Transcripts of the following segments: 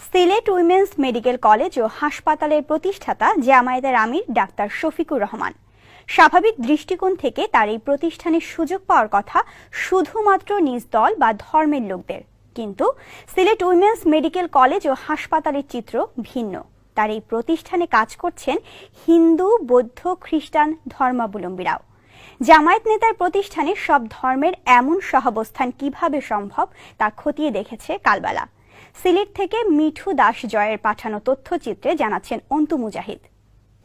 Sylhet women's medical college ও হাসপাতালের প্রতিষ্ঠাতা জামায়াতের আমির ডাক্তার শফিকুর রহমান। স্বাভাবিক দৃষ্টিকোণ থেকে তার এই প্রতিষ্ঠানের সুযোগ পাওয়ার কথা শুধুমাত্র নিজ দল বা ধর্মের লোকদের, কিন্তু সিলেট উইমেন্স মেডিকেল কলেজ ও হাসপাতালের চিত্র ভিন্ন। তার এই প্রতিষ্ঠানে কাজ করছেন হিন্দু, বৌদ্ধ, খ্রিস্টান ধর্মাবলম্বীরাও। জামায়াত নেতার প্রতিষ্ঠানে সব ধর্মের এমন সহাবস্থান কিভাবে সম্ভব তা খতিয়ে দেখেছে কালবেলা। সিলেট থেকে মিঠু দাস জয়ের পাঠানো তথ্যচিত্রে জানাচ্ছেন অন্তু মুজাহিদ।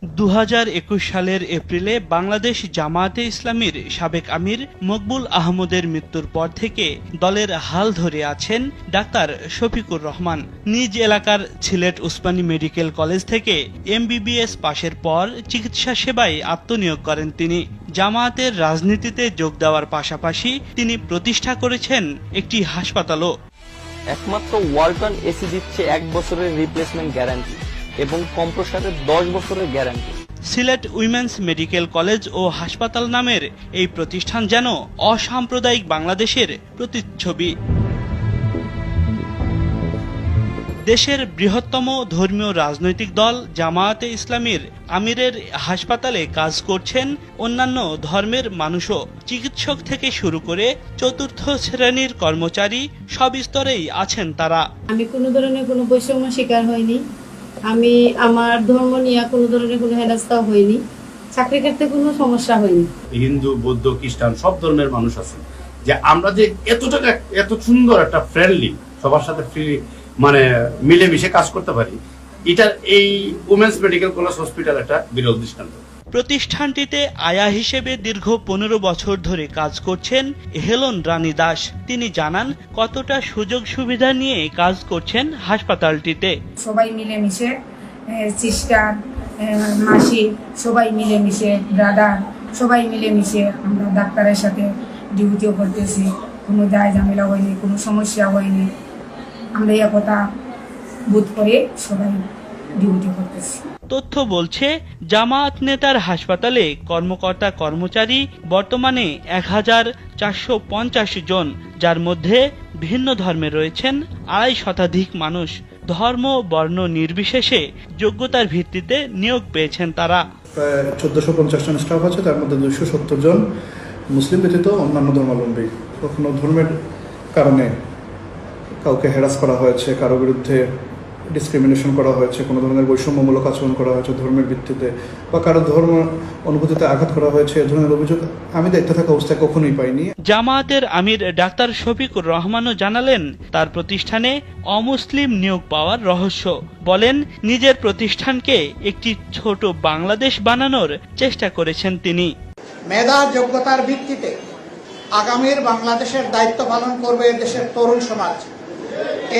2021 সালের এপ্রিলে বাংলাদেশ জামায়াতে ইসলামীর সাবেক আমির মকবুল আহমদের মৃত্যুর পর থেকে দলের হাল ধরে আছেন ডাক্তার শফিকুর রহমান। নিজ এলাকার সিলেট উসমানী মেডিকেল কলেজ থেকে MBBS পাশের পর চিকিৎসা সেবায় আত্মনিয়োগ করেন তিনি। জামায়াতের রাজনীতিতে যোগ দেওয়ার পাশাপাশি তিনি প্রতিষ্ঠা করেছেন একটি হাসপাতালও। একমাত্র ওয়ালটন এসি দিচ্ছে 1 বছরের রিপ্লেসমেন্ট গ্যারান্টি এবং কম্প্রেসারের 10 বছরের guarantee. Sylhet women's medical college ও হাসপাতাল নামের এই প্রতিষ্ঠান যেন অসাম্প্রদায়িক বাংলাদেশের প্রতিচ্ছবি। দেশের বৃহত্তম ধর্মীয় রাজনৈতিক দল জামায়াতে ইসলামীর আমিরের হাসপাতালে কাজ করছেন অন্যান্য ধর্মের মানুষও। চিকিৎসক থেকে শুরু করে চতুর্থ শ্রেণীর কর্মচারী সব স্তরেই আছেন তারা। আমি কোনো ধরনের কোনো বৈষম্য শিকার হয়নি, আমি আমার ধর্ম নিয়ে কোনো ধরনের কোনো হেনস্থাও হয়নি, চাকরি ক্ষেত্রে কোনো সমস্যা হয়নি। হিন্দু, বৌদ্ধ, খ্রিস্টান সব ধর্মের মানুষ আছেন, যে আমরা যে এত সুন্দর একটা ফ্রেন্ডলি সবার সাথে ফ্রি মিলেমিশে কাজ করতে পারি, এটা এই উমেন্স মেডিকেল কলেজ হসপিটাল একটা বিরল দৃষ্টান্ত। প্রতিষ্ঠানটিতে আয়া হিসেবে দীর্ঘ 15 বছর ধরে কাজ করছেন হেলন রানী দাস। তিনি জানান কতটা সুযোগ সুবিধা নিয়ে কাজ করছেন হাসপাতালটিতে। সবাই মিলেমিশে, সিস্টার, মাসি, সবাই মিলেমিশে, ব্রাদার, সবাই মিলেমিশে আমরা ডাক্তারের সাথে ডিউটিও করতেছি। কোনো দায় ঝামেলা হয়নি, কোনো সমস্যা হয়নি। আমরা একতা বোধ করে সবাই ডিউটি করতেছি। তথ্য বলছে জামায়াত নেতার হাসপাতালে কর্মকর্তা কর্মচারী বর্তমানে 1450 জন, যার মধ্যে ভিন্ন ধর্মে রয়েছেন 250 শতাধিক মানুষ। ধর্ম বর্ণ নির্বিশেষে যোগ্যতার ভিত্তিতে নিয়োগ পেয়েছেন তারা। প্রায় 1450 জন স্টাফ আছে, তার মধ্যে 270 জন মুসলিম ব্যতীত অন্যান্য ধর্মাবলম্বী। কখনো ধর্মের কারণে কাউকে হ্যারাস করা হয়েছে, কারো বিরুদ্ধে ডিসক্রিমিনেশন করা হয়েছে, কোনো ধরনের বৈষম্যমূলক আচরণ করা হয়েছে ধর্মের ভিত্তিতে, বা কারো ধর্ম অনুভূতিতে আঘাত করা হয়েছে, এ ধরনের অভিযোগ আমি দায়িত্বে থাকা অবস্থায় কখনোই পাইনি। জামায়াতের আমির ডাক্তার শফিকুর রহমানও জানালেন তার প্রতিষ্ঠানে অমুসলিম নিয়োগ পাওয়ার রহস্য। বলেন নিজের প্রতিষ্ঠানকে একটি ছোট বাংলাদেশ বানানোর চেষ্টা করেছেন তিনি। মেধা যোগ্যতার ভিত্তিতে আগামীর বাংলাদেশের দায়িত্ব পালন করবে দেশের তরুণ সমাজ।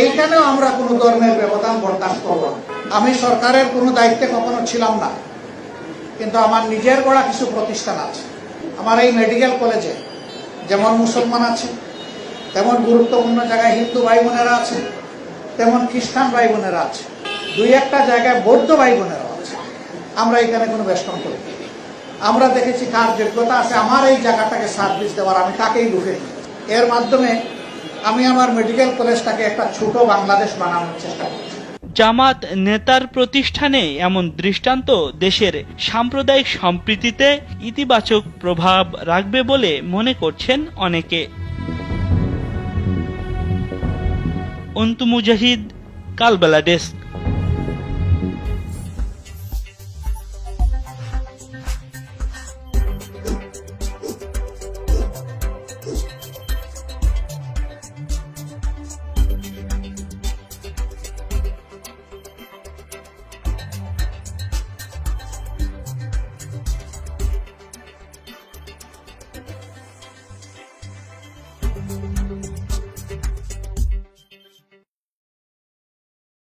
এইখানেও আমরা কোনো ধর্মের ব্যবধান বরদাস্ত করব না। আমি সরকারের কোনো দায়িত্বে কখনো ছিলাম না, কিন্তু আমার নিজের গড়া কিছু প্রতিষ্ঠান আছে। আমার এই মেডিকেল কলেজে যেমন মুসলমান আছে, তেমন গুরুত্বপূর্ণ জায়গায় হিন্দু ভাই বোনেরা আছে, তেমন খ্রিস্টান ভাই বোনেরা আছে, 2-1টা জায়গায় বৌদ্ধ ভাই বোনেরা আছে। আমরা এখানে কোনো বেষ্টন করি, আমরা দেখেছি কার যোগ্যতা আছে আমার এই জায়গাটাকে সার্ভিস দেওয়ার, আমি তাকেই ঢুকে দিই। এর মাধ্যমে আমি আমার মেডিকেল কলেজটাকে একটা ছোট বাংলাদেশ বানানোর চেষ্টা করছি। জামাত নেতার প্রতিষ্ঠানে এমন দৃষ্টান্ত দেশের সাম্প্রদায়িক সম্প্রীতিতে ইতিবাচক প্রভাব রাখবে বলে মনে করছেন অনেকে। অন্তু মুজাহিদ, কালবেলা ডেস্ক।